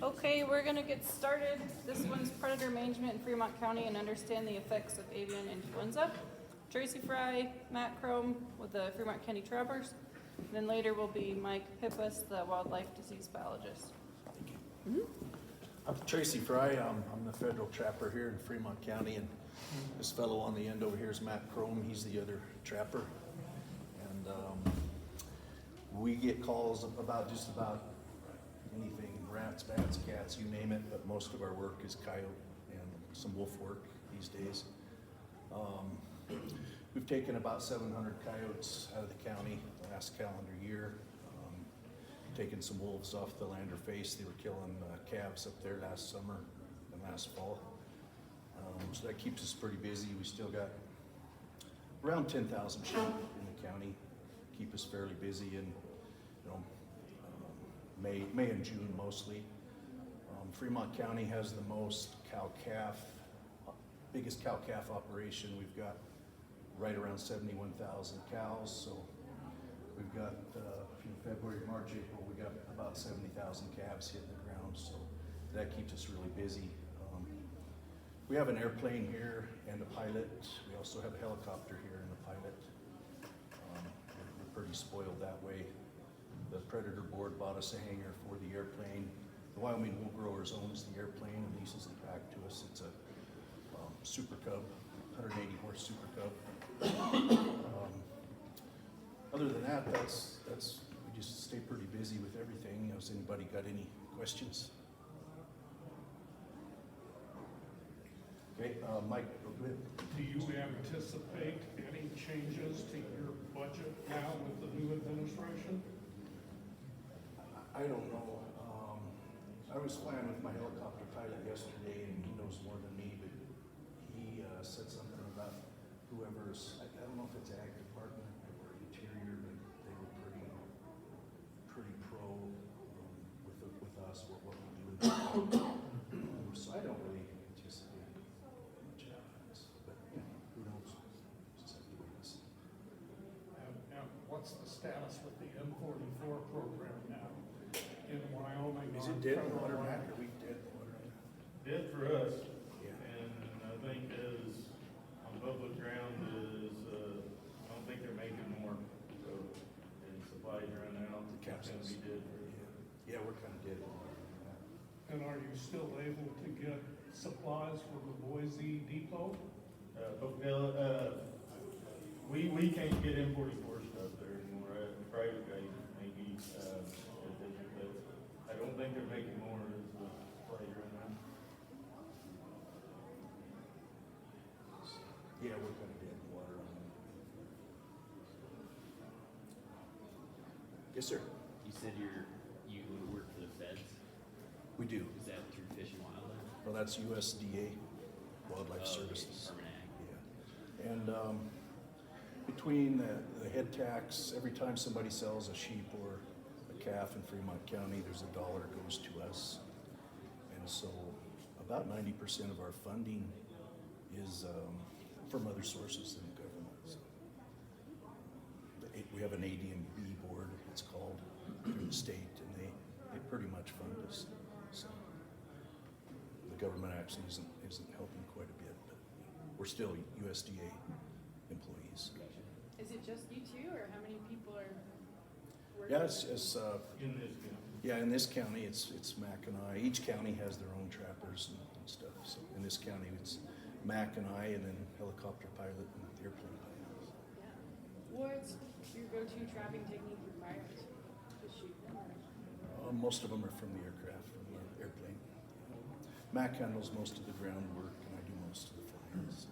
Okay, we're gonna get started. This one's predator management in Fremont County and understand the effects of avian influenza. Tracy, Frye, Matt Crome with the Fremont County Trappers. And then later will be Mike Pipas, the wildlife disease biologist. I'm Tracy Frye. I'm the federal trapper here in Fremont County, and this fellow on the end over here is Matt Crome. He's the other trapper. And we get calls about just about anything, rats, bats, cats, you name it, but most of our work is coyote and some wolf work these days. We've taken about 700 coyotes out of the county last calendar year. Taken some wolves off the land or face. They were killing calves up there last summer and last fall. So that keeps us pretty busy. We still got around 10,000 sheep in the county. Keep us fairly busy in May and June mostly. Fremont County has the most cow-calf, biggest cow-calf operation. We've got right around 71,000 cows. So we've got February, March, April, we got about 70,000 calves hitting the ground, so that keeps us really busy. We have an airplane here and a pilot. We also have a helicopter here and a pilot. We're pretty spoiled that way. The Predator Board bought us a hangar for the airplane. The Wyoming Wool Growers owns the airplane and leases it back to us. It's a Super Cub, 180 horse Super Cub. Other than that, that's we just stay pretty busy with everything. Has anybody got any questions? Okay, Mike, go ahead. Do you anticipate any changes to your budget now with the new administration? I don't know. I was flying with my helicopter pilot yesterday, and he knows more than me, but he said something about whoever's, I don't know if it's Ag Department or Interior, but they were pretty pro with us, what we do. So I don't really anticipate much happens, but who knows? Just have to wait and see. And what's the status with the M44 program now in Wyoming? Is it dead water, Matt? Are we dead water? Dead for us, Yeah. and I think as on public ground is, I don't think they're making more, so, and supplies run out, The it's gonna capsules. be dead for us. Yeah, we're kind of dead water. And are you still able to get supplies for the Boise depot? We can't get M44 stuff there anymore, private guys maybe, but I don't think they're making more as the supplies run out. Yeah, we're kind of dead water on them. Yes, sir. You said you work for the feds. We do. Is that through Fish and Wildlife? Well, that's USDA, Wildlife Services. Department Ag. Yeah. And between the head tax, every time somebody sells a sheep or a calf in Fremont County, there's $1 goes to us. And so about 90% of our funding is from other sources than the government. So, we have an AD&B board, it's called, through the state, and they pretty much fund us. So the government actually isn't helping quite a bit, but we're still USDA employees. Is it just you two, or how many people are working? Yeah, it's In this county. yeah, in this county, it's Mac and I. Each county has their own trappers and stuff. So in this county, it's Mac and I, and then helicopter pilot and airplane pilot. Yeah. What's your go-to trapping technique for coyotes? To shoot them, or? Most of them are from the aircraft, from the airplane. Mac handles most of the groundwork, and I do most of the flying. So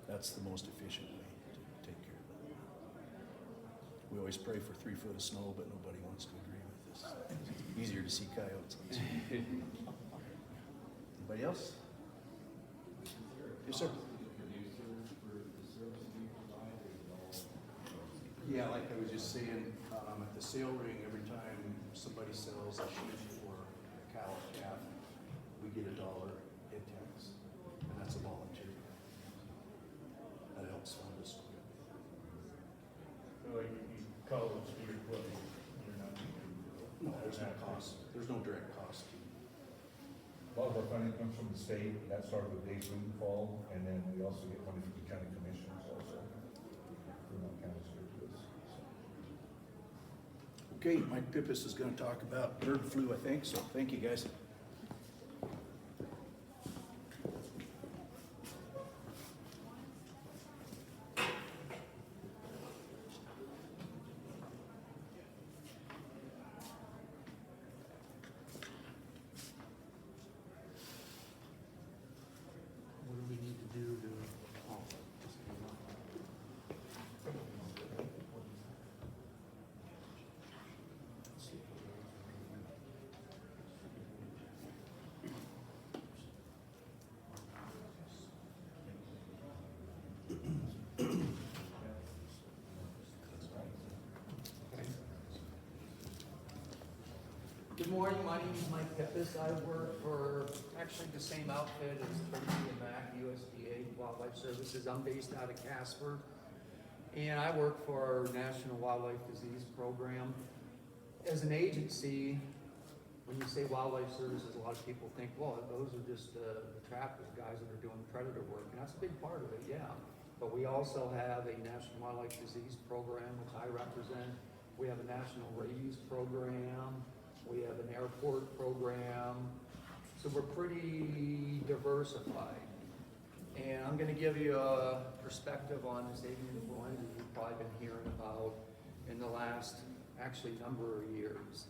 that's the most efficient way to take care of it. We always pray for 3 foot of snow, but nobody wants to agree with us. It's easier to see coyotes. Anybody else? Yes, sir. Yeah, like I was just saying, at the sale ring, every time somebody sells a sheep or a cow or calf, we get $1 head tax, and that's a volunteer. That helps fund us quite a bit. So like you call it street equipment, you're not. No, there's no cost. there's no direct cost to A lot of our funding comes from the state, and that started with Dave Fall, and then we also get money from the county commissioners also. Fremont County's here to us. Okay, Mike Pipas is gonna talk about bird flu, I think, so thank you, guys. What do we need to do to, oh, just came up. Good morning, my name is Mike Pipas. I work for actually the same outfit as Tracy and Mac, USDA Wildlife Services. I'm based out of Casper, and I work for our National Wildlife Disease Program. As an agency, when you say wildlife services, a lot of people think, well, those are just the trappers, guys that are doing predator work, and that's a big part of it, yeah. But we also have a National Wildlife Disease Program, which I represent. We have a National Rabies Program. We have an airport program, so we're pretty diversified. And I'm gonna give you a perspective on this avian influenza you've probably been hearing about in the last, actually, number of years.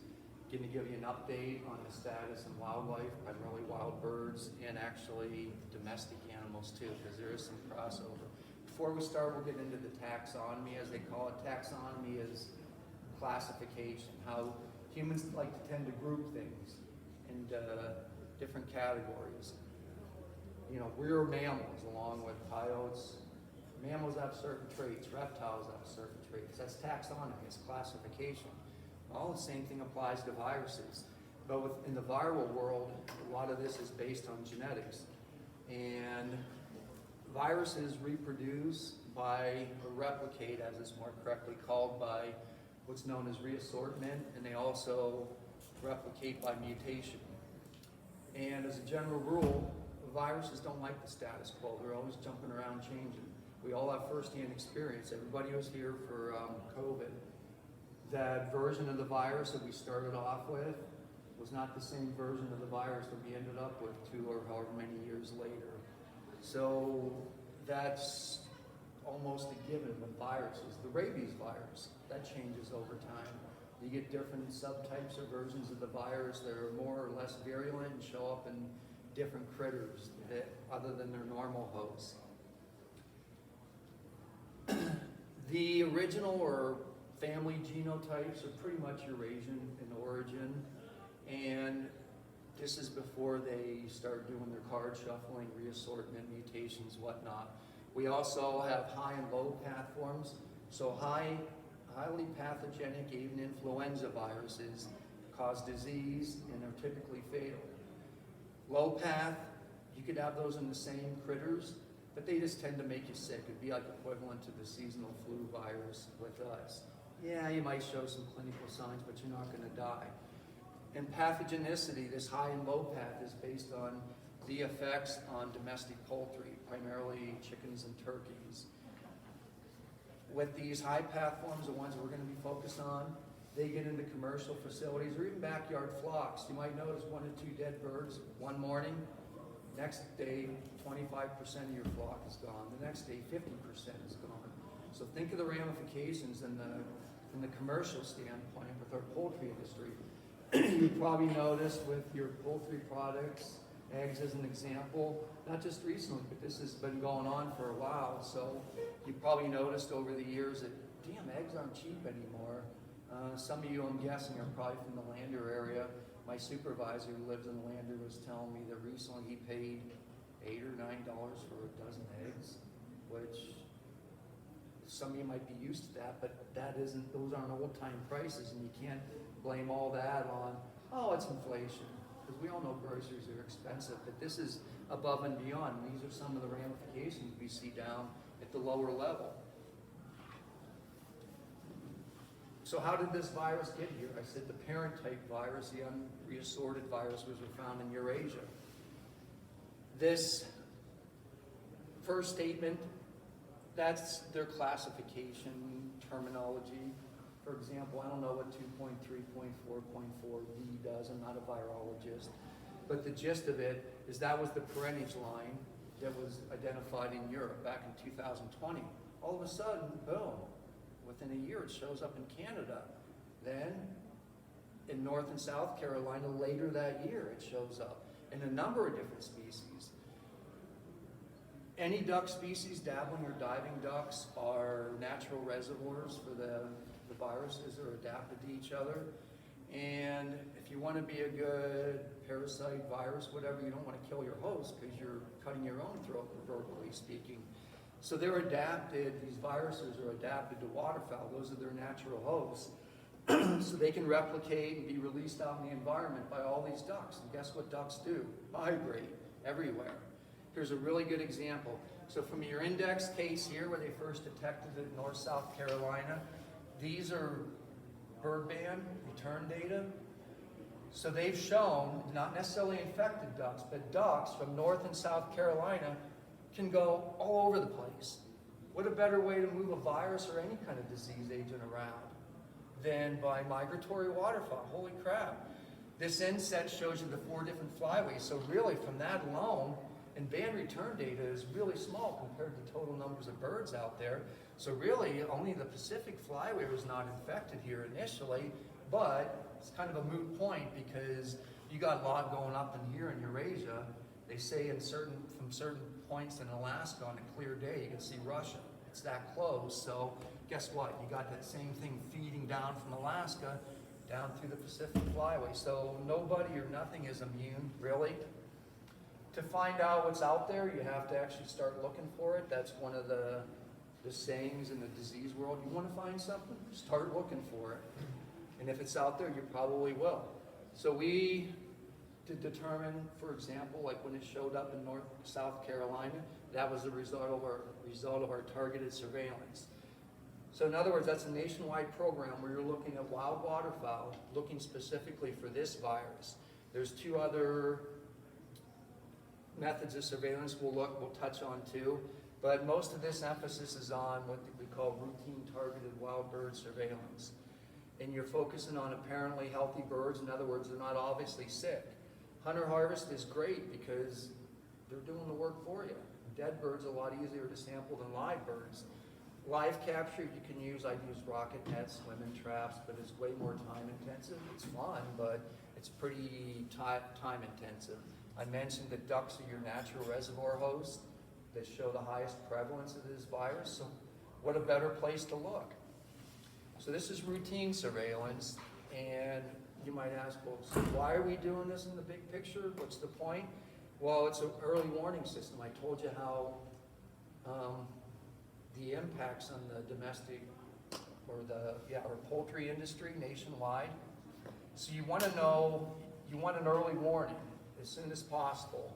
Gonna give you an update on the status in wildlife, primarily wild birds, and actually domestic animals too, because there is some crossover. Before we start, we'll get into the taxonomy, as they call it. Taxonomy is classification, how humans like to tend to group things into different categories. You know, we're mammals along with coyotes. Mammals have certain traits, reptiles have certain traits. That's taxonomy, it's classification. All the same thing applies to viruses. But in the viral world, a lot of this is based on genetics. And viruses reproduce by, or replicate as it's more correctly called, by what's known as reassortment, and they also replicate by mutation. And as a general rule, viruses don't like the status quo. They're always jumping around, changing. We all have firsthand experience. Everybody was here for COVID. That version of the virus that we started off with was not the same version of the virus that we ended up with 2 or however many years later. So that's almost a given with viruses. The rabies virus, that changes over time. You get different subtypes or versions of the virus that are more or less virulent and show up in different critters that, other than their normal hosts. The original or family genotypes are pretty much Eurasian in origin, and this is before they start doing their card shuffling, reassortment, mutations, whatnot. We also have high and low path forms. So highly pathogenic avian influenza viruses cause disease and are typically fatal. Low path, you could have those in the same critters, but they just tend to make you sick. It'd be like equivalent to the seasonal flu virus with us. Yeah, you might show some clinical signs, but you're not gonna die. And pathogenicity, this high and low path, is based on the effects on domestic poultry, primarily chickens and turkeys. With these high path forms, the ones that we're gonna be focused on, they get into commercial facilities or even backyard flocks. You might notice 1 or 2 dead birds one morning. Next day, 25% of your flock is gone. The next day, 50% is gone. So think of the ramifications in the commercial standpoint with our poultry industry. You probably noticed with your poultry products, eggs as an example, not just recently, but this has been going on for a while. So you probably noticed over the years that, damn, eggs aren't cheap anymore. Some of you, I'm guessing, are probably from the Lander area. My supervisor who lives in Lander was telling me that recently he paid $8 or $9 for a dozen eggs, which some of you might be used to that, but those aren't old-time prices, and you can't blame all that on, oh, it's inflation, because we all know groceries are expensive, but this is above and beyond. These are some of the ramifications we see down at the lower level. So how did this virus get here? I said the parent-type virus, the unreassorted viruses were found in Eurasia. This first statement, that's their classification terminology. For example, I don't know what 2.3.4.4b does. I'm not a virologist. But the gist of it is that was the parentage line that was identified in Europe back in 2020. All of a sudden, boom, within a year it shows up in Canada. Then in North and South Carolina later that year it shows up in a number of different species. Any duck species, dabbling or diving ducks, are natural reservoirs for the viruses that are adapted to each other. And if you want to be a good parasite, virus, whatever, you don't want to kill your host because you're cutting your own throat, proverbially speaking. So they're adapted, these viruses are adapted to waterfowl. Those are their natural hosts. So they can replicate and be released out in the environment by all these ducks. And guess what ducks do? Migrate everywhere. Here's a really good example. So from your index case here, where they first detected it in North South Carolina, these are bird band return data. So they've shown, not necessarily infected ducks, but ducks from North and South Carolina can go all over the place. What a better way to move a virus or any kind of disease agent around than by migratory waterfowl. Holy crap. This inset shows you the 4 different flyways. So really from that alone, and band return data is really small compared to total numbers of birds out there. So really only the Pacific flyway was not infected here initially, but it's kind of a moot point because you got a lot going up in here in Eurasia. They say from certain points in Alaska on a clear day you can see Russia. It's that close. So guess what? You got that same thing feeding down from Alaska down through the Pacific flyway. So nobody or nothing is immune, really. To find out what's out there, you have to actually start looking for it. That's one of the sayings in the disease world. You want to find something? Start looking for it. And if it's out there, you probably will. So we did determine, for example, like when it showed up in North South Carolina, that was a result of our targeted surveillance. So in other words, that's a nationwide program where you're looking at wild waterfowl, looking specifically for this virus. There's 2 other methods of surveillance we'll touch on too, but most of this emphasis is on what we call routine targeted wild bird surveillance. And you're focusing on apparently healthy birds. In other words, they're not obviously sick. Hunter harvest is great because they're doing the work for you. Dead birds are a lot easier to sample than live birds. Live capture, you can use, I use rocket nets, swimming traps, but it's way more time intensive. It's fun, but it's pretty time intensive. I mentioned that ducks are your natural reservoir hosts that show the highest prevalence of this virus. So what a better place to look. So this is routine surveillance, and you might ask, well, so why are we doing this in the big picture? What's the point? Well, it's an early warning system. I told you how the impacts on the domestic or our poultry industry nationwide. So you want to know, you want an early warning as soon as possible,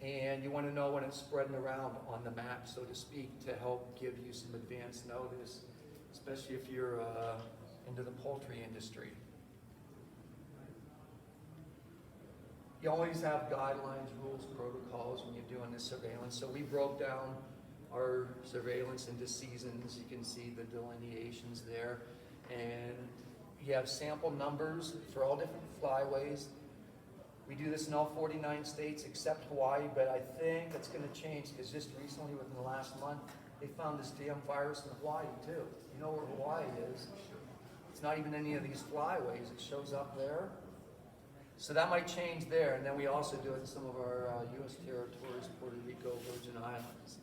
and you want to know when it's spreading around on the map, so to speak, to help give you some advance notice, especially if you're into the poultry industry. You always have guidelines, rules, protocols when you're doing this surveillance. So we broke down our surveillance into seasons. You can see the delineations there. And you have sample numbers for all different flyways. We do this in all 49 states except Hawaii, but I think it's going to change because just recently, within the last month, they found this damn virus in Hawaii too. You know where Hawaii is? It's not even any of these flyways. It shows up there. So that might change there. And then we also do it in some of our U.S. territories, Puerto Rico, Virgin Islands.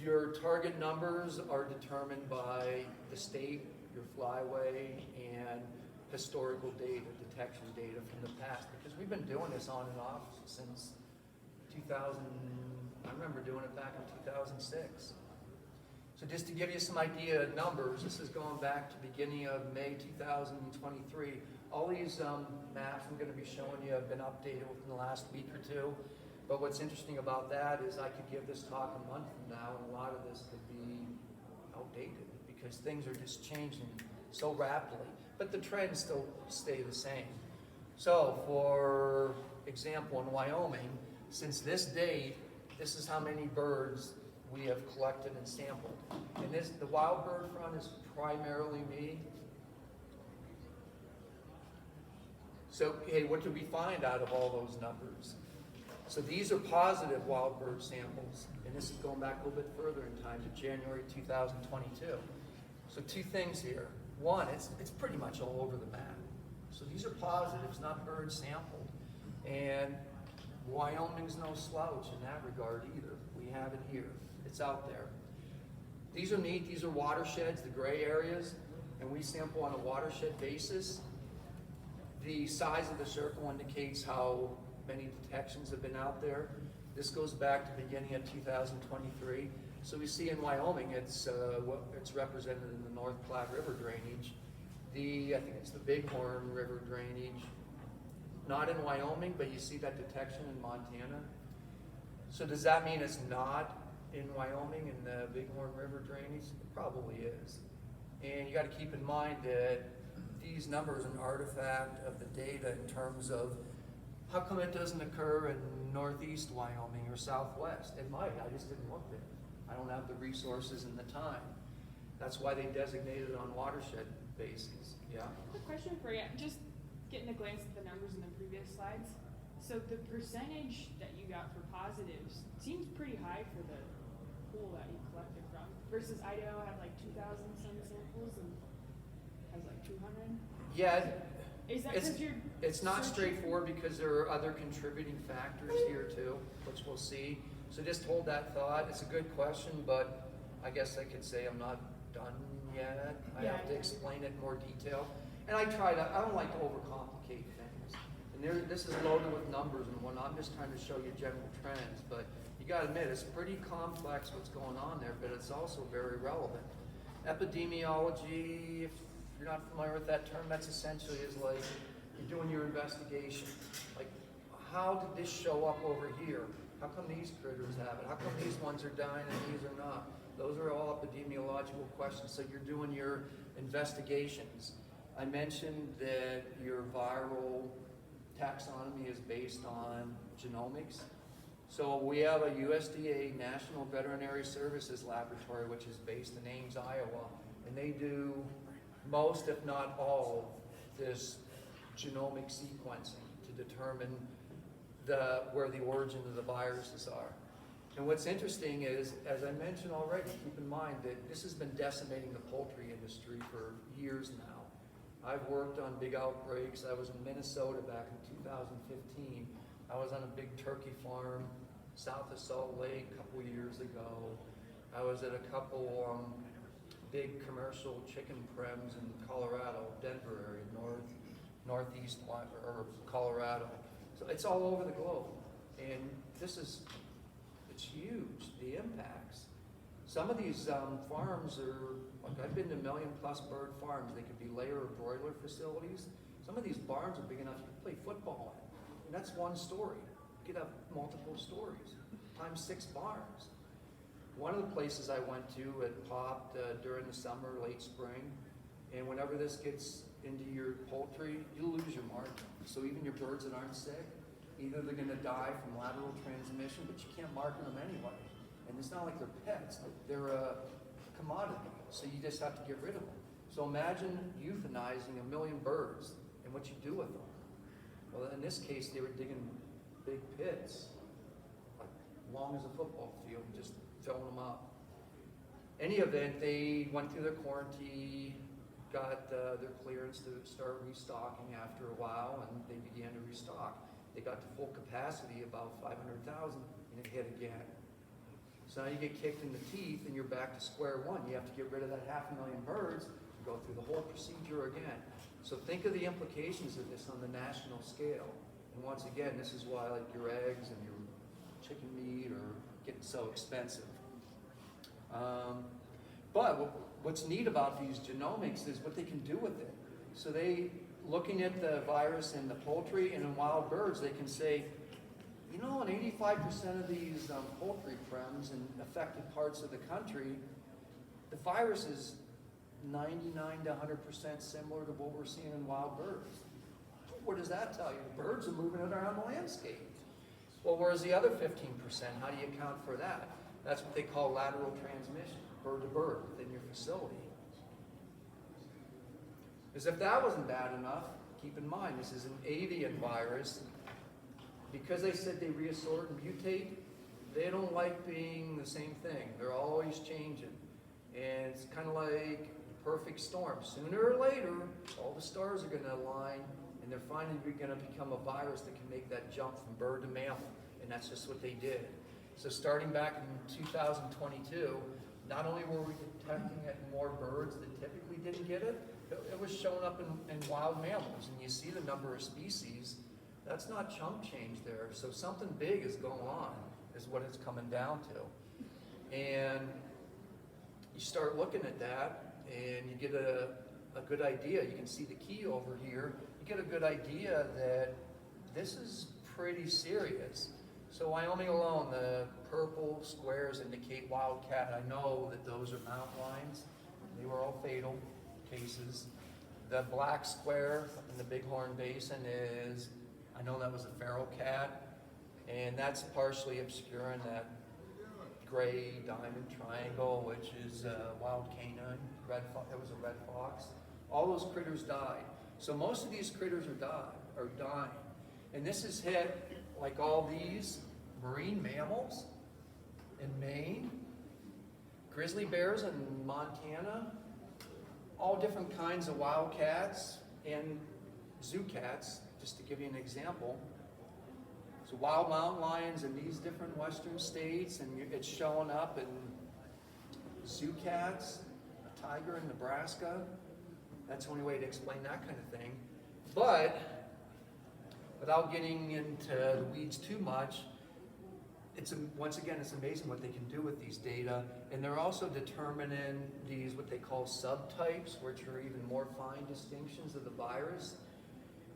Your target numbers are determined by the state, your flyway, and historical data, detection data from the past, because we've been doing this on and off since 2000. I remember doing it back in 2006. So just to give you some idea of numbers, this is going back to beginning of May 2023. All these maps I'm going to be showing you have been updated within the last week or 2. But what's interesting about that is I could give this talk a month from now, and a lot of this could be outdated because things are just changing so rapidly, but the trends still stay the same. So for example, in Wyoming, since this date, this is how many birds we have collected and sampled. And this, the wild bird front is primarily me. So, hey, what did we find out of all those numbers? So these are positive wild bird samples, and this is going back a little bit further in time to January 2022. So two things here. One, it's pretty much all over the map. So these are positives, not birds sampled. And Wyoming's no slouch in that regard either. We have it here. It's out there. These are neat. These are watersheds, the gray areas, and we sample on a watershed basis. The size of the circle indicates how many detections have been out there. This goes back to the beginning of 2023. So we see in Wyoming, it's represented in the North Platte River drainage. I think it's the Bighorn River drainage. Not in Wyoming, but you see that detection in Montana. So does that mean it's not in Wyoming in the Bighorn River drainage? It probably is. And you got to keep in mind that these numbers are an artifact of the data in terms of how come it doesn't occur in northeast Wyoming or southwest? It might, I just didn't look there. I don't have the resources and the time. That's why they designated on watershed basis, yeah? Quick question for you, just getting a glance at the numbers in the previous slides. So the percentage that you got for positives seems pretty high for the pool that you collected from, versus Idaho had like 2,000 some samples and has like 200. Yeah, Is that because you're it's not searching? straightforward because there are other contributing factors here too, which we'll see. So just hold that thought. It's a good question, but I guess I could say I'm not done yet. I have to explain it in more detail. And I don't like to overcomplicate things. And this is loaded with numbers and whatnot. I'm just trying to show you general trends, but you gotta admit, it's pretty complex what's going on there, but it's also very relevant. Epidemiology, if you're not familiar with that term, that's essentially is like you're doing your investigation. Like, how did this show up over here? How come these critters have it? How come these ones are dying and these are not? Those are all epidemiological questions, so you're doing your investigations. I mentioned that your viral taxonomy is based on genomics. So we have a USDA National Veterinary Services Laboratory, which is based in Ames, Iowa, and they do most, if not all, this genomic sequencing to determine where the origin of the viruses are. And what's interesting is, as I mentioned already, keep in mind that this has been decimating the poultry industry for years now. I've worked on big outbreaks. I was in Minnesota back in 2015. I was on a big turkey farm south of Salt Lake a couple years ago. I was at a couple big commercial chicken prems in Colorado, Denver area, northeast or Colorado. So it's all over the globe. And it's huge, the impacts. Some of these farms are, like I've been to 1 million+ bird farms. They could be layer or broiler facilities. Some of these barns are big enough you can play football in. And that's one story. You could have multiple stories, times 6 barns. One of the places I went to, it popped during the summer, late spring. And whenever this gets into your poultry, you lose your margin. So even your birds that aren't sick, either they're gonna die from lateral transmission, but you can't market them anyway. And it's not like they're pets, they're a commodity, so you just have to get rid of them. So imagine euthanizing 1 million birds and what you do with them. Well, in this case, they were digging big pits, like long as a football field, just filling them up. Any event, they went through their quarantine, got their clearance to start restocking after a while, and they began to restock. They got to full capacity, about 500,000, and it hit again. So now you get kicked in the teeth and you're back to square one. You have to get rid of that 500,000 birds and go through the whole procedure again. So think of the implications of this on the national scale. And once again, this is why like your eggs and your chicken meat are getting so expensive. But what's neat about these genomics is what they can do with it. So looking at the virus in the poultry and in wild birds, they can say, you know, in 85% of these poultry prems in affected parts of the country, the virus is 99 to 100% similar to what we're seeing in wild birds. What does that tell you? The birds are moving it around the landscape. Well, where's the other 15%? How do you account for that? That's what they call lateral transmission, bird to bird within your facility. As if that wasn't bad enough, keep in mind, this is an avian virus. Because they said they reassort and mutate, they don't like being the same thing. They're always changing. And it's kind of like a perfect storm. Sooner or later, all the stars are going to align, and they're finally going to become a virus that can make that jump from bird to mammal. And that's just what they did. So starting back in 2022, not only were we detecting it in more birds that typically didn't get it, it was showing up in wild mammals. And you see the number of species. That's not chunk change there. So something big is going on, is what it's coming down to. And you start looking at that, and you get a good idea. You can see the key over here. You get a good idea that this is pretty serious. So Wyoming alone, the purple squares indicate wildcat. I know that those are mountain lions. They were all fatal cases. The black square in the Bighorn Basin is, I know that was a feral cat, and that's partially obscuring that gray diamond triangle, which is wild canine. It was a red fox. All those critters died. So most of these critters are dying. And this has hit, like all these, marine mammals in Maine, grizzly bears in Montana, all different kinds of wildcats and zoo cats, just to give you an example. So wild mountain lions in these different western states, and it's showing up in zoo cats, a tiger in Nebraska. That's the only way to explain that kind of thing. But without getting into the weeds too much, once again, it's amazing what they can do with these data. And they're also determining these, what they call subtypes, which are even more fine distinctions of the virus.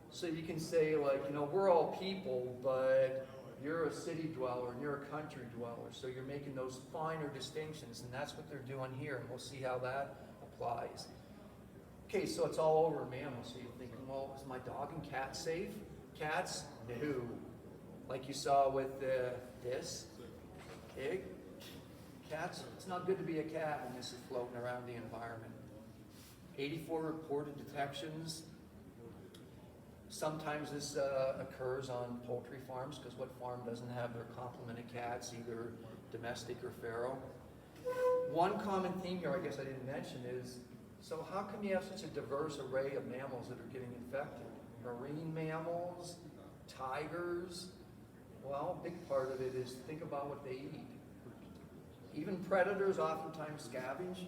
So you can say, like, you know, we're all people, but you're a city dweller and you're a country dweller. So you're making those finer distinctions, and that's what they're doing here. And we'll see how that applies. Okay, so it's all over mammals. So you're thinking, well, is my dog and cat safe? Cats? No. Like you saw with this pig. Cats, it's not good to be a cat when this is floating around the environment. 84 reported detections. Sometimes this occurs on poultry farms, because what farm doesn't have their complement of cats, either domestic or feral? One common theme here, I guess I didn't mention, is, so how come you have such a diverse array of mammals that are getting infected? Marine mammals, tigers. Well, a big part of it is think about what they eat. Even predators oftentimes scavenge.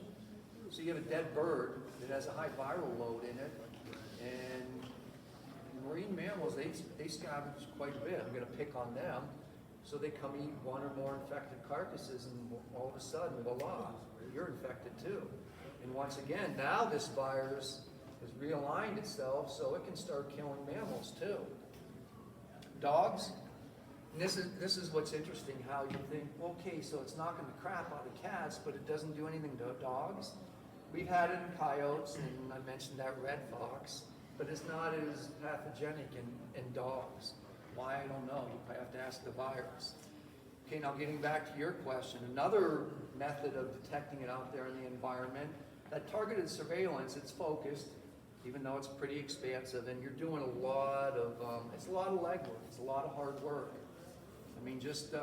So you have a dead bird that has a high viral load in it, and marine mammals, they scavenge quite a bit. I'm going to pick on them. So they come eat one or more infected carcasses, and all of a sudden, voila, you're infected too. And once again, now this virus has realigned itself so it can start killing mammals too. Dogs, and this is what's interesting, how you think, okay, so it's knocking the crap out of cats, but it doesn't do anything to dogs. We've had it in coyotes, and I mentioned that red fox, but it's not as pathogenic in dogs. Why, I don't know. I have to ask the virus. Okay, now getting back to your question, another method of detecting it out there in the environment, that targeted surveillance, it's focused, even though it's pretty expansive, and you're doing a lot of, it's a lot of legwork, it's a lot of hard work. I mean, just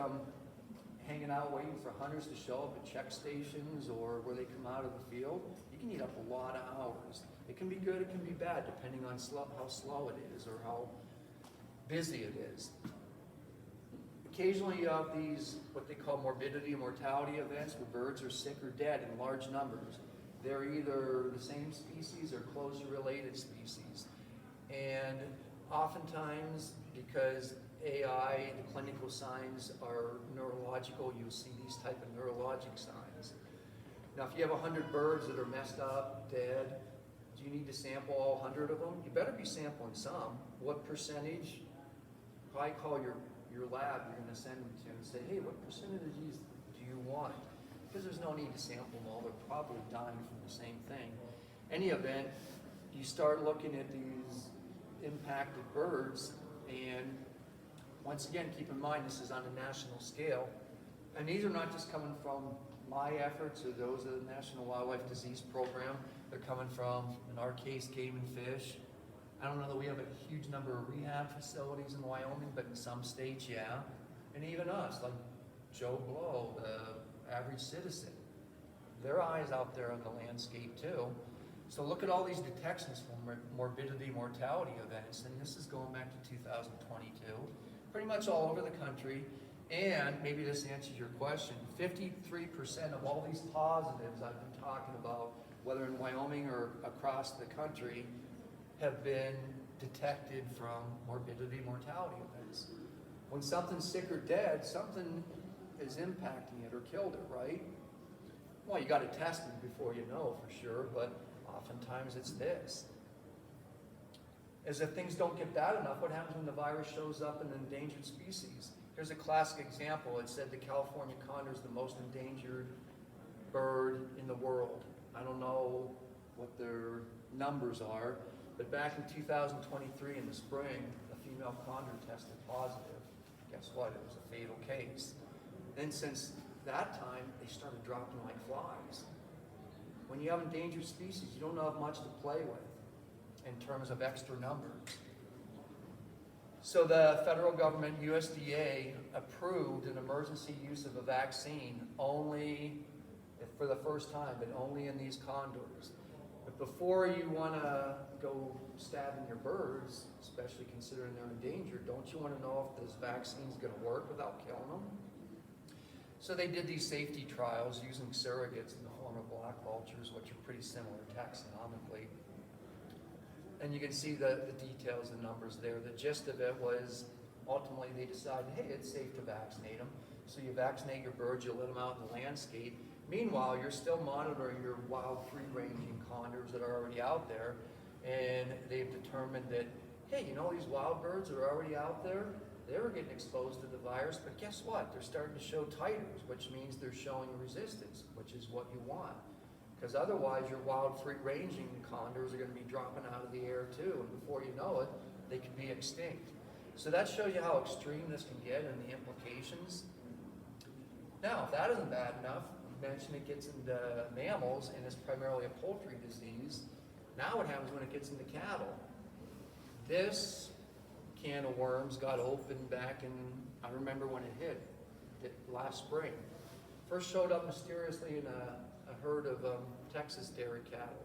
hanging out waiting for hunters to show up at check stations or where they come out of the field, you can eat up a lot of hours. It can be good, it can be bad, depending on how slow it is or how busy it is. Occasionally you have these, what they call morbidity and mortality events, where birds are sick or dead in large numbers. They're either the same species or closely related species. And oftentimes, because AI, the clinical signs are neurological, you'll see these type of neurologic signs. Now, if you have 100 birds that are messed up, dead, do you need to sample all 100 of them? You better be sampling some. What percentage? Probably call your lab you're going to send them to and say, hey, what percentage of these do you want? Because there's no need to sample them all. They're probably dying from the same thing. any event, you start looking at these impacted birds, and once again, keep in mind, this is on a national scale. And these are not just coming from my efforts or those of the National Wildlife Disease Program. They're coming from, in our case, Game and Fish. I don't know that we have a huge number of rehab facilities in Wyoming, but in some states, yeah. And even us, like Joe Blow, the average citizen. Their eyes out there on the landscape too. So look at all these detections from morbidity, mortality events, and this is going back to 2022, pretty much all over the country. And maybe this answers your question, 53% of all these positives I've been talking about, whether in Wyoming or across the country, have been detected from morbidity, mortality events. When something's sick or dead, something is impacting it or killed it, right? Well, you got to test it before you know for sure, but oftentimes it's this. As if things don't get bad enough, what happens when the virus shows up in an endangered species? Here's a classic example. It said the California condor is the most endangered bird in the world. I don't know what their numbers are, but back in 2023 in the spring, a female condor tested positive. Guess what? It was a fatal case. Then since that time, they started dropping like flies. When you have endangered species, you don't have much to play with in terms of extra numbers. So the federal government, USDA, approved an emergency use of a vaccine only for the first time, but only in these condors. But before you want to go stabbing your birds, especially considering they're endangered, don't you want to know if this vaccine's going to work without killing them? So they did these safety trials using surrogates in the form of black vultures, which are pretty similar taxonomically. And you can see the details and numbers there. The gist of it was ultimately they decided, hey, it's safe to vaccinate them. So you vaccinate your birds, you let them out in the landscape. Meanwhile, you're still monitoring your wild free-ranging condors that are already out there. And they've determined that, hey, you know, these wild birds that are already out there, they were getting exposed to the virus, but guess what? They're starting to show titers, which means they're showing resistance, which is what you want. Because otherwise, your wild free-ranging condors are going to be dropping out of the air too, and before you know it, they could be extinct. So that shows you how extreme this can get and the implications. Now, if that isn't bad enough, you mentioned it gets into mammals, and it's primarily a poultry disease. Now what happens when it gets into cattle? This can of worms got opened back in, I remember when it hit last spring. First showed up mysteriously in a herd of Texas dairy cattle.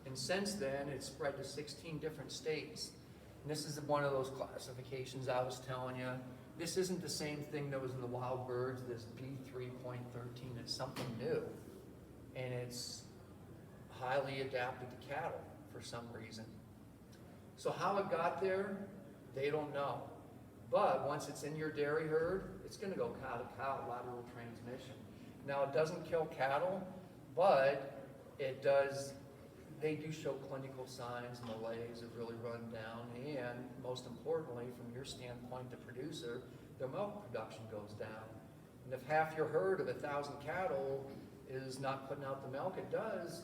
And since then, it's spread to 16 different states. And this is one of those classifications I was telling you. This isn't the same thing that was in the wild birds, this B3.13. It's something new. And it's highly adapted to cattle for some reason. So how it got there, they don't know. But once it's in your dairy herd, it's going to go cow to cow, lateral transmission. Now, it doesn't kill cattle, but it does, they do show clinical signs, malaise have really run down, and most importantly, from your standpoint, the producer, their milk production goes down. And if half your herd of 1,000 cattle is not putting out the milk it does,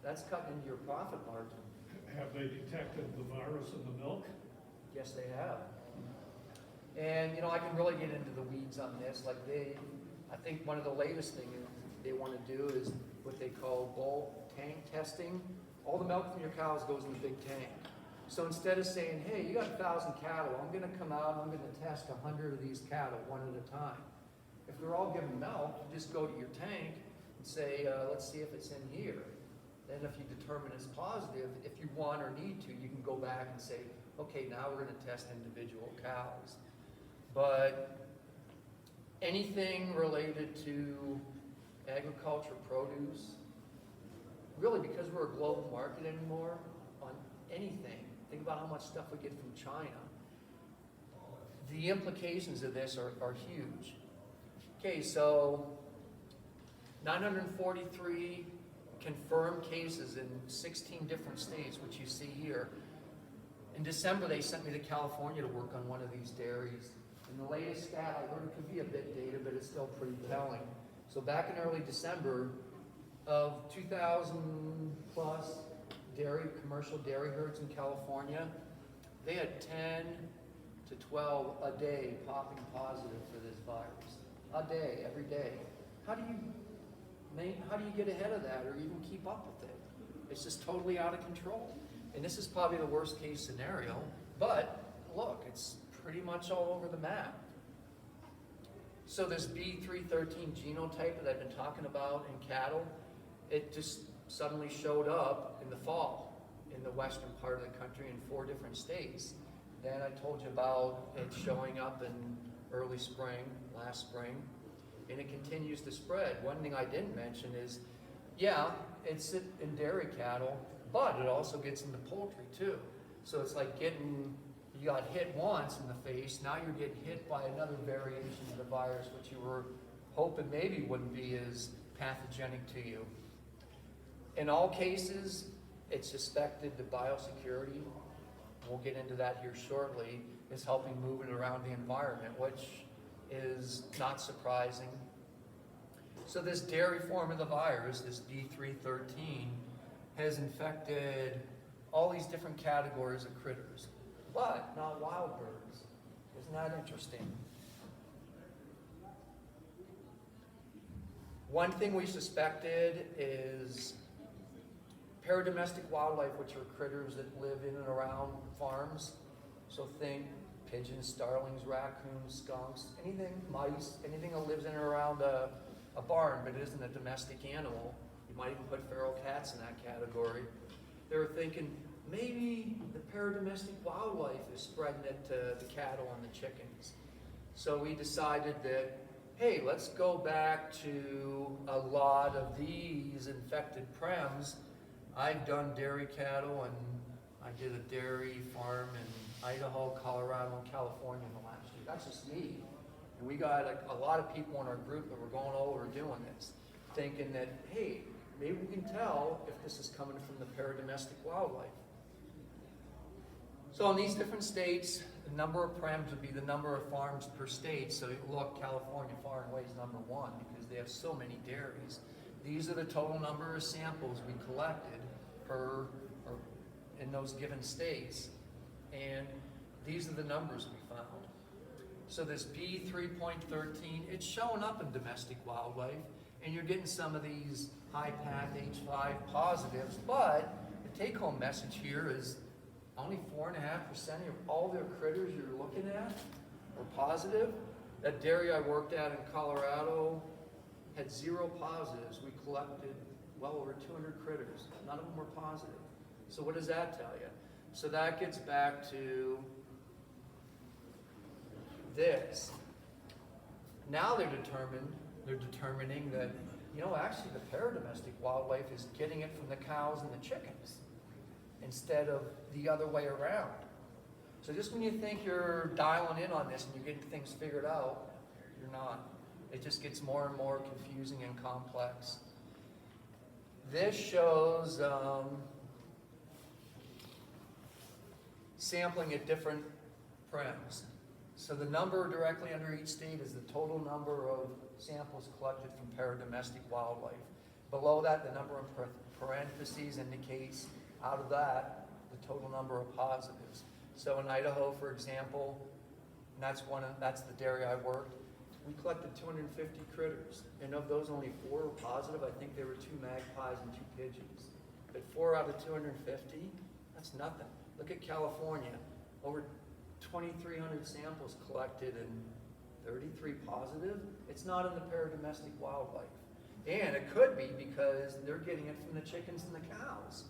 that's cutting into your profit margin. Have they detected the virus in the milk? Yes, they have. And, you know, I can really get into the weeds on this. Like I think one of the latest things they want to do is what they call bulk tank testing. All the milk from your cows goes in the big tank. So instead of saying, hey, you got 1,000 cattle, I'm going to come out and I'm going to test 100 of these cattle one at a time. If they're all given milk, you just go to your tank and say, let's see if it's in here. Then if you determine it's positive, if you want or need to, you can go back and say, okay, now we're going to test individual cows. But anything related to agriculture, produce, really because we're a global market anymore, on anything, think about how much stuff we get from China. The implications of this are huge. Okay, so 943 confirmed cases in 16 different states, which you see here. In December, they sent me to California to work on one of these dairies. And the latest stat, I learned it could be a bit dated, but it's still pretty telling. So back in early December, of 2,000 plus commercial dairy herds in California, they had 10 to 12 a day popping positive for this virus. A day, every day. How do you get ahead of that or even keep up with it? It's just totally out of control. And this is probably the worst case scenario, but look, it's pretty much all over the map. So this B313 genotype that I've been talking about in cattle, it just suddenly showed up in the fall in the western part of the country in 4 different states. Then I told you about it showing up in early spring, last spring, and it continues to spread. One thing I didn't mention is, yeah, it's in dairy cattle, but it also gets into poultry too. So it's like you got hit once in the face, now you're getting hit by another variation of the virus, which you were hoping maybe wouldn't be as pathogenic to you. In all cases, it's suspected the biosecurity, we'll get into that here shortly, is helping move it around the environment, which is not surprising. So this dairy form of the virus, this B313, has infected all these different categories of critters, but not wild birds. Isn't that interesting? One thing we suspected is paradomestic wildlife, which are critters that live in and around farms. So think pigeons, starlings, raccoons, skunks, anything, mice, anything that lives in and around a barn but isn't a domestic animal. You might even put feral cats in that category. They were thinking maybe the paradomestic wildlife is spreading it to the cattle and the chickens. So we decided that, hey, let's go back to a lot of these infected prems. I've done dairy cattle, and I did a dairy farm in Idaho, Colorado, and California in the last year. That's just me. And we got a lot of people in our group that were going over doing this, thinking that, hey, maybe we can tell if this is coming from the paradomestic wildlife. So in these different states, the number of prems would be the number of farms per state. So look, California far and away is number 1 because they have so many dairies. These are the total number of samples we collected in those given states. And these are the numbers we found. So this B3.13, it's showing up in domestic wildlife, and you're getting some of these high path H5 positives, but the take-home message here is only 4.5% of all their critters you're looking at were positive. That dairy I worked at in Colorado had 0 positives. We collected well over 200 critters. None of them were positive. So what does that tell you? So that gets back to this. Now they're determining that, actually the paradomestic wildlife is getting it from the cows and the chickens instead of the other way around. So just when you think you're dialing in on this and you're getting things figured out, you're not. It just gets more and more confusing and complex. This shows sampling at different prems. So the number directly under each state is the total number of samples collected from paradomestic wildlife. Below that, the number in parentheses indicates out of that the total number of positives. So in Idaho, for example, and that's the dairy I worked, we collected 250 critters, and of those only 4 were positive. I think there were 2 magpies and 2 pigeons. But 4 out of 250, that's nothing. Look at California, over 2,300 samples collected and 33 positive. It's not in the paradomestic wildlife. And it could be because they're getting it from the chickens and the cows.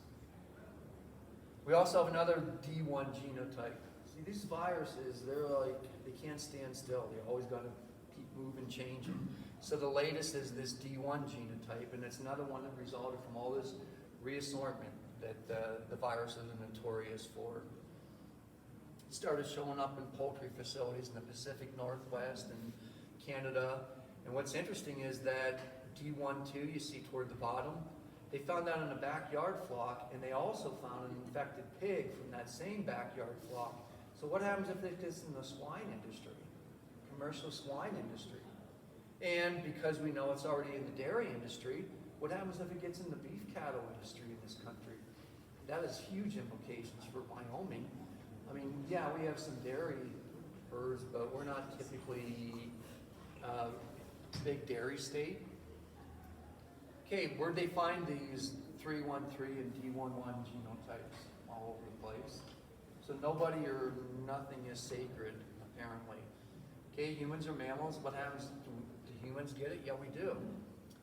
We also have another D1 genotype. See, these viruses, they can't stand still. They always got to keep moving, changing. So the latest is this D1 genotype, and it's another one that resulted from all this reassortment that the viruses are notorious for. It started showing up in poultry facilities in the Pacific Northwest and Canada. And what's interesting is that D1-2 you see toward the bottom, they found that in a backyard flock, and they also found an infected pig from that same backyard flock. So what happens if it gets in the swine industry, commercial swine industry? And because we know it's already in the dairy industry, what happens if it gets in the beef cattle industry in this country? that has huge implications for Wyoming. I mean, yeah, we have some dairy birds, but we're not typically a big dairy state. Okay, where'd they find these 313 and D11 genotypes? All over the place. So nobody or nothing is sacred, apparently. Okay, humans are mammals. What happens? Do humans get it? Yeah, we do.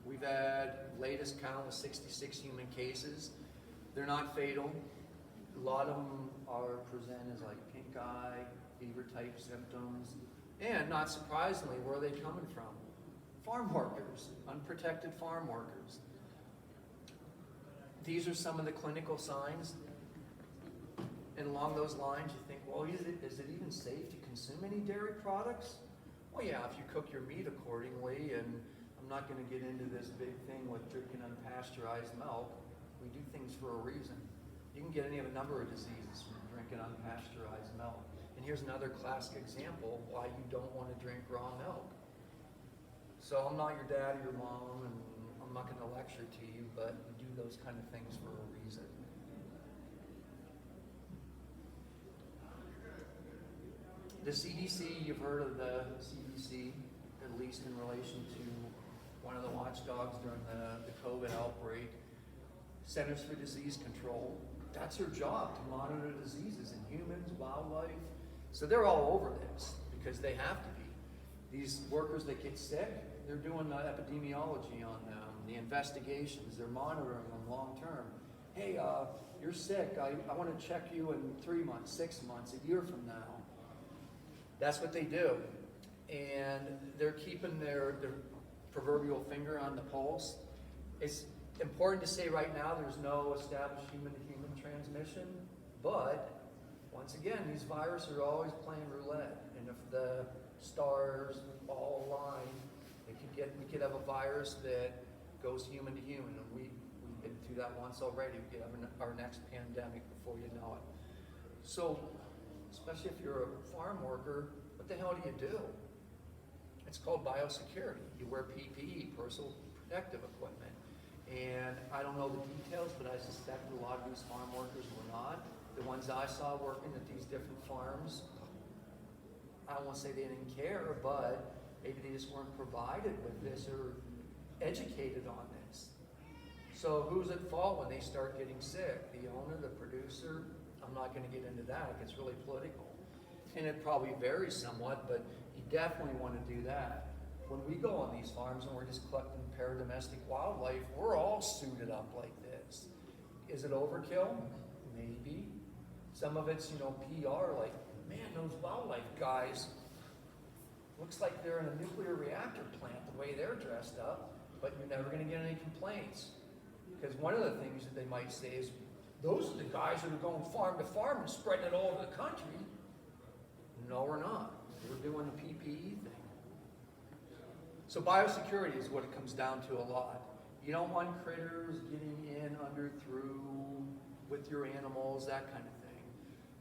We've had, latest count was 66 human cases. They're not fatal. A lot of them are presented as like pink eye, fever type symptoms. And not surprisingly, where are they coming from? Farm workers, unprotected farm workers. These are some of the clinical signs. And along those lines, you think, well, is it even safe to consume any dairy products? Well, yeah, if you cook your meat accordingly, and I'm not going to get into this big thing with drinking unpasteurized milk. We do things for a reason. You can get any of a number of diseases from drinking unpasteurized milk. And here's another classic example of why you don't want to drink raw milk. So I'm not your dad or your mom, and I'm not going to lecture to you, but we do those kind of things for a reason. The CDC, you've heard of the CDC, at least in relation to one of the watchdogs during the COVID outbreak. Centers for Disease Control, that's their job, to monitor diseases in humans, wildlife. So they're all over this because they have to be. These workers that get sick, they're doing the epidemiology on them, the investigations, they're monitoring them long term. Hey, you're sick, I want to check you in 3 months, 6 months, a year from now. That's what they do. And they're keeping their proverbial finger on the pulse. It's important to say right now there's no established human-to-human transmission, but once again, these viruses are always playing roulette. And if the stars all align, we could have a virus that goes human to human, and we've been through that once already. We could have our next pandemic before you know it. So, especially if you're a farm worker, what the hell do you do? It's called biosecurity. You wear PPE, personal protective equipment. And I don't know the details, but I suspect a lot of these farm workers were not. The ones I saw working at these different farms, I don't want to say they didn't care, but maybe they just weren't provided with this or educated on this. So who's at fault when they start getting sick? The owner, the producer? I'm not going to get into that. It gets really political. And it probably varies somewhat, but you definitely want to do that. When we go on these farms and we're just collecting paradomestic wildlife, we're all suited up like this. Is it overkill? Maybe. Some of it's, PR, like, man, those wildlife guys, looks like they're in a nuclear reactor plant the way they're dressed up, but you're never going to get any complaints. Because one of the things that they might say is, those are the guys that are going farm to farm and spreading it all over the country. No, we're not. We're doing the PPE thing. So biosecurity is what it comes down to a lot. You don't want critters getting in, under, through, with your animals, that kind of thing.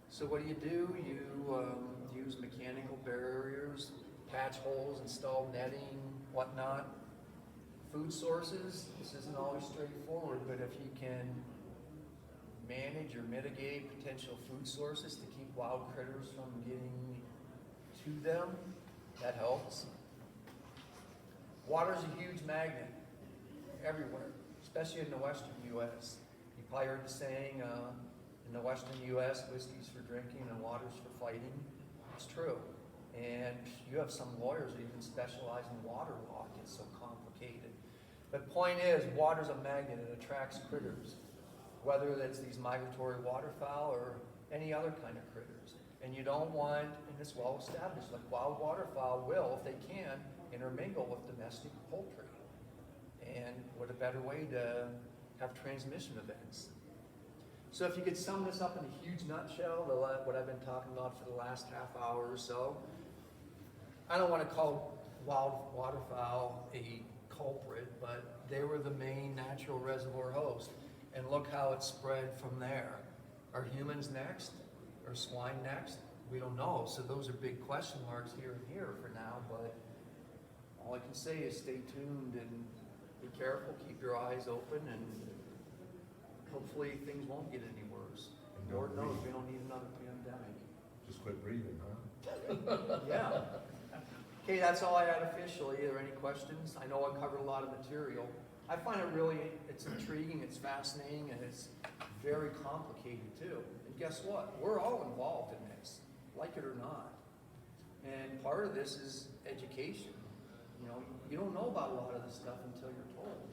So what do? You use mechanical barriers, patch holes, install netting, whatnot. Food sources, this isn't always straightforward, but if you can manage or mitigate potential food sources to keep wild critters from getting to them, that helps. Water's a huge magnet everywhere, especially in the western U.S. You probably heard the saying, in the western U.S., whiskey's for drinking and water's for fighting. It's true. And you have some lawyers that even specialize in water law. It gets so complicated. But point is, water's a magnet. It attracts critters, whether that's these migratory waterfowl or any other kind of critters. And you don't want, and it's well established, like wild waterfowl will, if they can, intermingle with domestic poultry. And what a better way to have transmission events. So if you could sum this up in a huge nutshell, what I've been talking about for the last half hour or so, I don't want to call wild waterfowl a culprit, but they were the main natural reservoir host. And look how it spread from there. Are humans next? Or swine next? We don't know. So those are big question marks here and here for now, but all I can say is stay tuned and be careful, keep your eyes open, and hopefully things won't get any worse. Lord knows, we don't need another pandemic. Just quit breathing, huh? Yeah. Okay, that's all I had officially. Are there any questions? I know I covered a lot of material. I find it really, it's intriguing, it's fascinating, and it's very complicated too. And guess what? We're all involved in this, like it or not. And part of this is education. You know, you don't know about a lot of this stuff until you're told.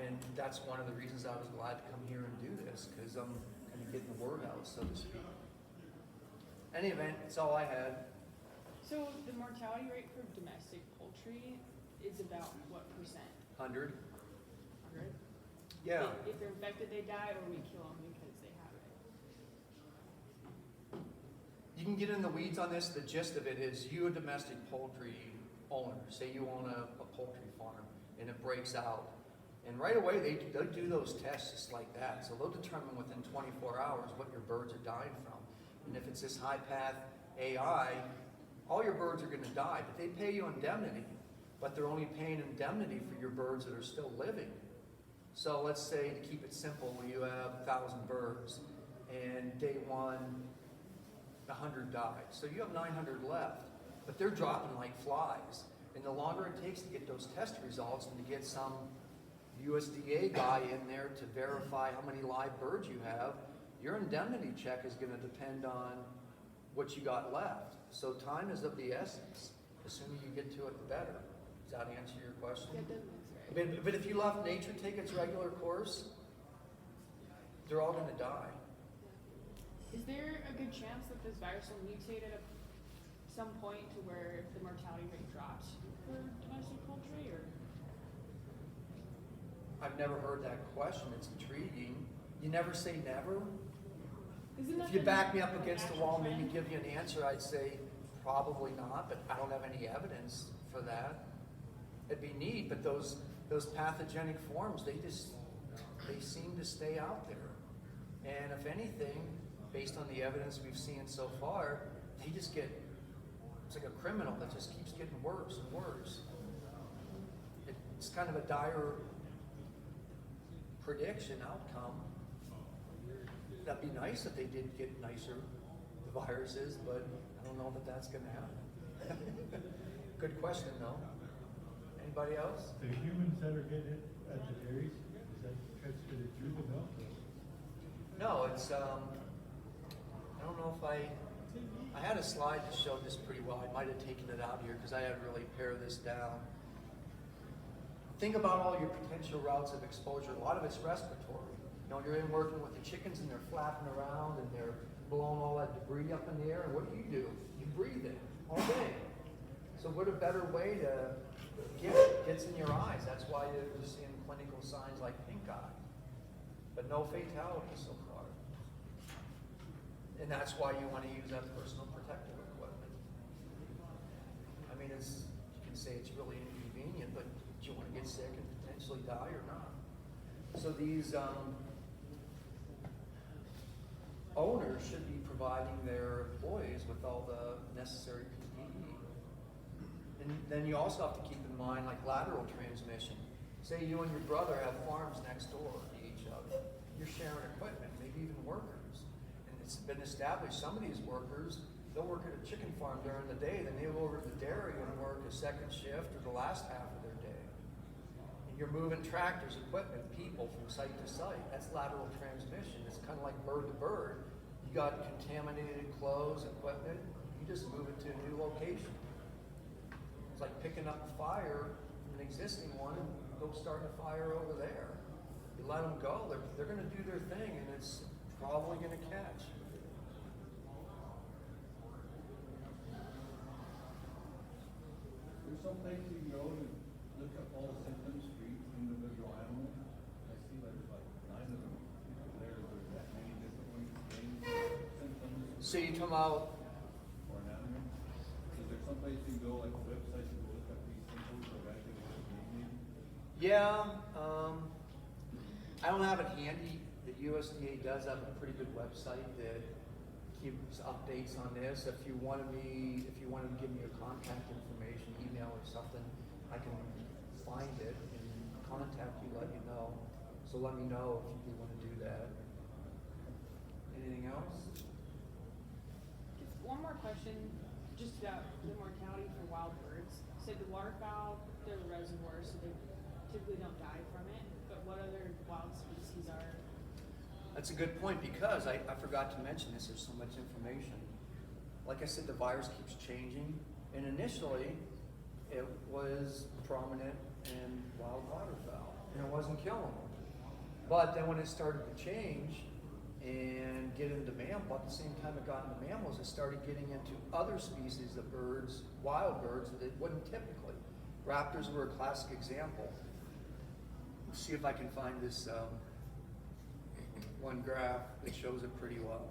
And that's one of the reasons I was glad to come here and do this, because I'm kind of getting the word out, so to speak. Any event, that's all I had. So the mortality rate for domestic poultry is about what percent? 100. 100? Yeah. If they're infected, they die, or we kill them because they have it? You can get in the weeds on this. The gist of it is you, a domestic poultry owner, say you own a poultry farm and it breaks out. And right away, they'll do those tests just like that. So they'll determine within 24 hours what your birds are dying from. And if it's this high path AI, all your birds are going to die, but they pay you indemnity. But they're only paying indemnity for your birds that are still living. So let's say, to keep it simple, you have 1,000 birds, and day one, 100 died. So you have 900 left, but they're dropping like flies. And the longer it takes to get those test results and to get some USDA guy in there to verify how many live birds you have, your indemnity check is going to depend on what you got left. So time is of the essence. The sooner you get to it, the better. Does that answer your question? That does answer it. But if you let nature take its regular course, they're all going to die. Is there a good chance that this virus will mutate at some point to where the mortality rate drops for domestic poultry, or? I've never heard that question. It's intriguing. You never say never. Isn't that If you the back me up against the natural wall, maybe trend? give you an answer, I'd say probably not, but I don't have any evidence for that. It'd be neat, but those pathogenic forms, they seem to stay out there. And if anything, based on the evidence we've seen so far, they just get, it's like a criminal that just keeps getting worse and worse. It's kind of a dire prediction outcome. That'd be nice if they did get nicer, the viruses, but I don't know that that's going to happen. Good question, though. Anybody else? The humans that are getting it at the dairies, is that transmitted through the milk? No, it's, I don't know if I had a slide that showed this pretty well. I might have taken it out here because I had to really pare this down. Think about all your potential routes of exposure. A lot of it's respiratory. You know, you're in working with the chickens and they're flapping around and they're blowing all that debris up in the air. And what do? You breathe it all day. So what a better way to get it? Gets in your eyes. That's why you're seeing clinical signs like pink eye. But no fatality so far. And that's why you want to use that personal protective equipment. I mean, you can say it's really inconvenient, but do you want to get sick and potentially die or not? So these owners should be providing their employees with all the necessary PPE. And then you also have to keep in mind, like lateral transmission. Say you and your brother have farms next door to each other. You're sharing equipment, maybe even workers. And it's been established, some of these workers, they'll work at a chicken farm during the day, then they'll go over to the dairy and work a second shift or the last half of their day. And you're moving tractors, equipment, people from site to site. That's lateral transmission. It's kind of like bird to bird. You got contaminated clothes, equipment, you just move it to a new location. It's like picking up a fire from an existing one and go start a fire over there. You let them go, they're going to do their thing, and it's probably going to catch. There's some place you can go and look up all the symptoms for each individual animal. I see there's like 9 of them. There's that many different ways to change symptoms So you come out, for an animal. Is there some place you can go, like a website, you can look up these symptoms or actually what you need? yeah, I don't have it handy. The USDA does have a pretty good website that keeps updates on this. If you wanted to give me your contact information, email or something, I can find it and contact you, let you know. So let me know if you do want to do that. Anything else? Just one more question, just about the mortality for wild birds. So the waterfowl, they're the reservoir, so they typically don't die from it, but what other wild species are? That's a good point, because I forgot to mention this, there's so much information. Like I said, the virus keeps changing, and initially, it was prominent in wild waterfowl, and it wasn't killing them. But then when it started to change and get into mammals, at the same time it got into mammals, it started getting into other species of birds, wild birds, that it wouldn't typically. Raptors were a classic example. Let's see if I can find this one graph that shows it pretty well.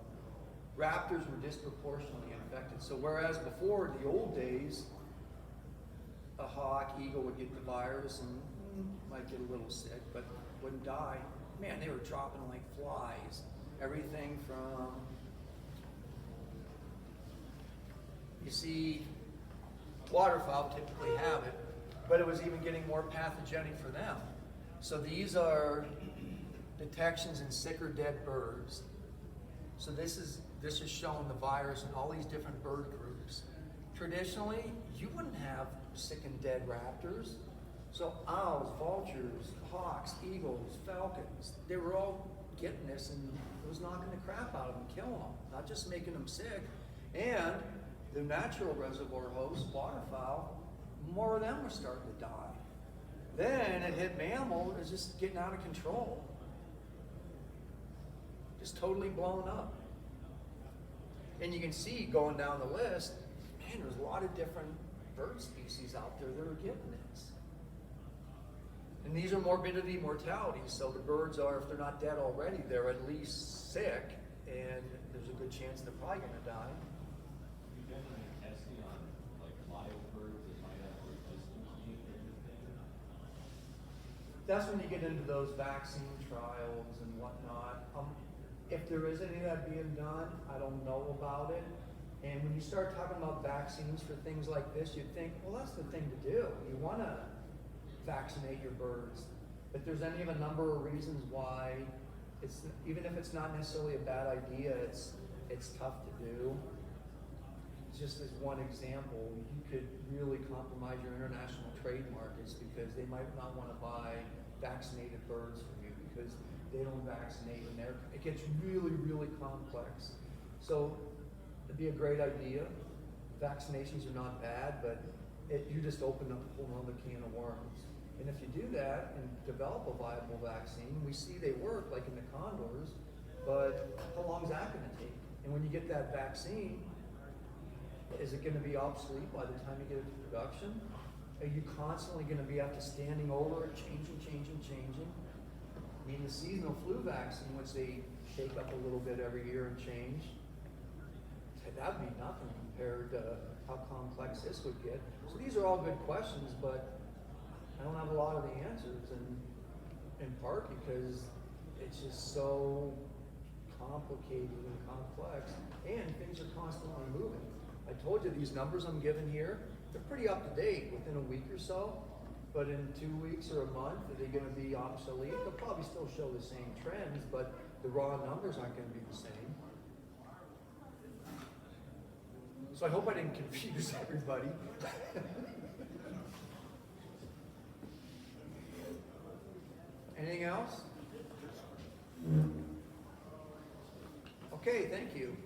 Raptors were disproportionately infected. So whereas before, the old days, a hawk, eagle would get the virus and might get a little sick, but wouldn't die. Man, they were dropping like flies. Everything from, you see, waterfowl typically have it, but it was even getting more pathogenic for them. So these are detections in sick or dead birds. So this is showing the virus in all these different bird groups. Traditionally, you wouldn't have sick and dead raptors. So owls, vultures, hawks, eagles, falcons, they were all getting this, and it was knocking the crap out of them, killing them, not just making them sick. And the natural reservoir hosts, waterfowl, more of them were starting to die. Then it hit mammal, it was just getting out of control. Just totally blown up. And you can see going down the list, man, there's a lot of different bird species out there that are getting this. And these are morbidity, mortality, so the birds are, if they're not dead already, they're at least sick, and there's a good chance they're probably gonna die. Have you done any testing on like live birds that might have resistance gene or anything? That's when you get into those vaccine trials and whatnot. If there is any that being done, I don't know about it. And when you start talking about vaccines for things like this, you'd think, well, that's the thing to do. You wanna vaccinate your birds. But there's any of a number of reasons why it's, even if it's not necessarily a bad idea, it's tough to do. Just as one example, you could really compromise your international trade markets because they might not want to buy vaccinated birds from you because they don't vaccinate, and it gets really, really complex. So it'd be a great idea. Vaccinations are not bad, but you just open up a whole other can of worms. And if you do that and develop a viable vaccine, we see they work, like in the condors, but how long is that gonna take? And when you get that vaccine, is it gonna be obsolete by the time you get it to production? Are you constantly gonna be after standing over it, changing? I mean, the seasonal flu vaccine, which they shake up a little bit every year and change, that'd be nothing compared to how complex this would get. So these are all good questions, but I don't have a lot of the answers, and in part because it's just so complicated and complex, and things are constantly moving. I told you these numbers I'm giving here, they're pretty up to date within a week or so, but in 2 weeks or a month, are they gonna be obsolete? They'll probably still show the same trends, but the raw numbers aren't gonna be the same. So I hope I didn't confuse everybody. Anything else? Okay, thank you.